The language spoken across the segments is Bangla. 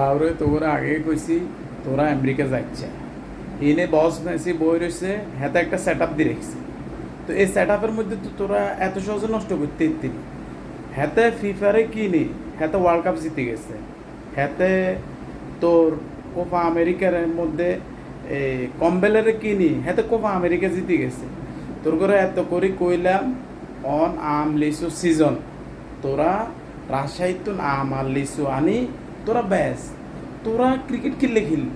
বাবরে তোরা আগে কইছি তোরা আমেরিকা যাচ্ছে এনে বস মেসি বই রয়েছে হাতে একটা সেট আপ দিয়ে রেখেছে। তো এই সেট আপের মধ্যে তো তোরা এত সহজে নষ্ট করতে ইত্তিনি। হাতে ফিফারে কিনি হাতে ওয়ার্ল্ড কাপ জিতে গেছে। হাতে তোর কোপা আমেরিকার মধ্যে কম্বেলের কিনি হাতে কোপা আমেরিকা জিতে গেছে। তোর করে এত করে কইলাম অন আম লিচু সিজন তোরা রাজশাহীর তো আম আর লিচু আনি তোরা ব্যাস তোরা ক্রিকেট খেললে খেললি।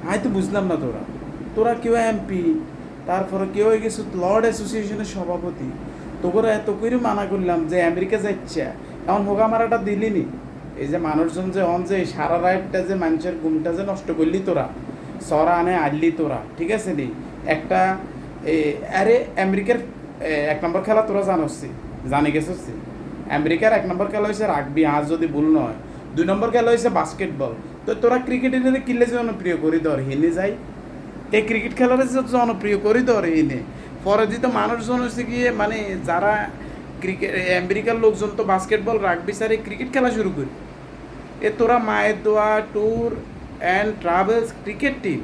আমি তো বুঝলাম না তোরা তোরা কেউ এমপি তারপরে কেউ হয়ে গেছে লর্ড অ্যাসোসিয়েশনের সভাপতি। তোরা এত করে মানা করলাম যে আমেরিকা যাচ্ছে এমন হোগা মারাটা দিলি নি। এই যে মানুষজন যে অন যে সারা রাতটা যে মানুষের ঘুমটা যে নষ্ট করলি তোরা সরা আনে আনলি তোরা ঠিক আছে নি একটা আরে আমেরিকার এক নম্বর খেলা তোরা জানি গেছিস। আমেরিকার এক নম্বর খেলা হয়েছে রাগবি আজ যদি ভুল নয়। 2 নম্বর খেলা হয়েছে বাস্কেটবল। তো তোরা ক্রিকেটের কিনলে জনপ্রিয় করি দর হিনে যাই এই ক্রিকেট খেলার জনপ্রিয় করি দর হিনে পরে দিতে মানুষজন হচ্ছে গিয়ে মানে যারা ক্রিকেট আমেরিকার লোকজন তো বাস্কেটবল রাগবি সারে ক্রিকেট খেলা শুরু করি। এ তোরা মায়ের দোয়া tour and travels cricket team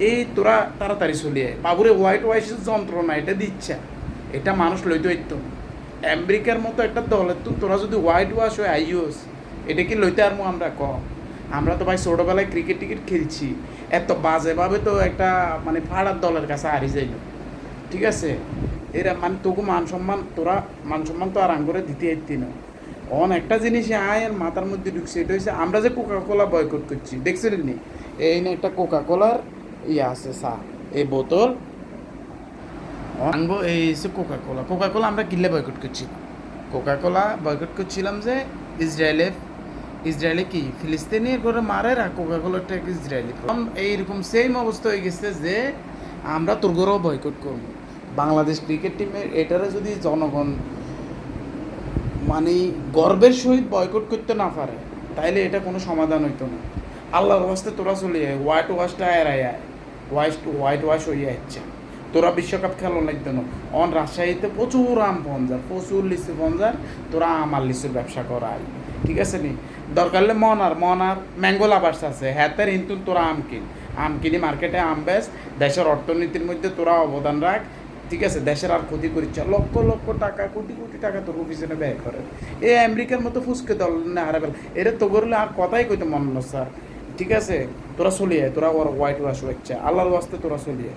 এই তোরা তাড়াতাড়ি চলিয়ে বাবুরে হোয়াইট ওয়াইসের যন্ত্রণা এটা দিচ্ছে এটা মানুষ লইতে হইতো আমেরিকার মতো একটা দলের তো তোরা যদি হোয়াইট ওয়াশ হয় আইওস এটা কি লইতে আর আমরা আমরা তো ভাই ছোটোবেলায় ক্রিকেট টিকেট খেলছি এত বাজেভাবে তো একটা মানে ফাড়ার দলের কাছে হারি যাই না ঠিক আছে। এরা মানে তোকে মান সম্মান তোরা মান সম্মান তো আর আঙ্গুরে দিতে আইতি না অন একটা জিনিস আয় আর মাথার মধ্যে ঢুকছে এটা হচ্ছে আমরা যে কোকা কোলা বয়কট করছি দেখছিলেন নি এই না একটা কোকা কোলার ইয়ে আছে চা এই বোতল আনবো এই হচ্ছে কোকা কোলা আমরা কিনলে বয়কট করছিলাম। কোকা কোলা বয়কট করছিলাম যে ইসরায়েলে কি ফিলিস্তিনের করে মারে আর কোকা কোলাটা ইসরায়েলি এইরকম সেম অবস্থা হয়ে গেছে যে আমরা তোর ঘরেও বয়কট করবো। বাংলাদেশ ক্রিকেট টিমের এটারে যদি জনগণ মানে গর্বের সহিত বয়কট করতে না পারে তাইলে এটা কোনো সমাধান হইতো না। আল্লাহর ওয়াস্তে তোরা চলে যায় হোয়াইট ওয়াশটা আয় হোয়াইট ওয়াশ হয়ে যাচ্ছে তোরা বিশ্বকাপ খেলো লাগতো না অন রাজশাহীতে প্রচুর আম পঞ্জার প্রচুর লিচু পঞ্জার তোরা আম আর লিচুর ব্যবসা করাই ঠিক আছে নি দরকার হলে মনার ম্যাঙ্গো লাভার্স আছে হ্যাঁ কিন্তু তোরা আম কিনি মার্কেটে আম বেশ দেশের অর্থনীতির মধ্যে তোরা অবদান রাখ ঠিক আছে। দেশের আর ক্ষতি করিচ্ছে লক্ষ লক্ষ টাকা কোটি কোটি টাকা তোর পিছনে ব্যয় করে এই আমেরিকার মতো ফুসকে দল না হারাবেল এটা তো করলে আর কথাই কইতে মন না স্যার ঠিক আছে। তোরা চলিয়ে তোরা ওর হোয়াইট ওয়াশ হচ্ছে আল্লাহর ওয়াস্তে তোরা চলিয়ে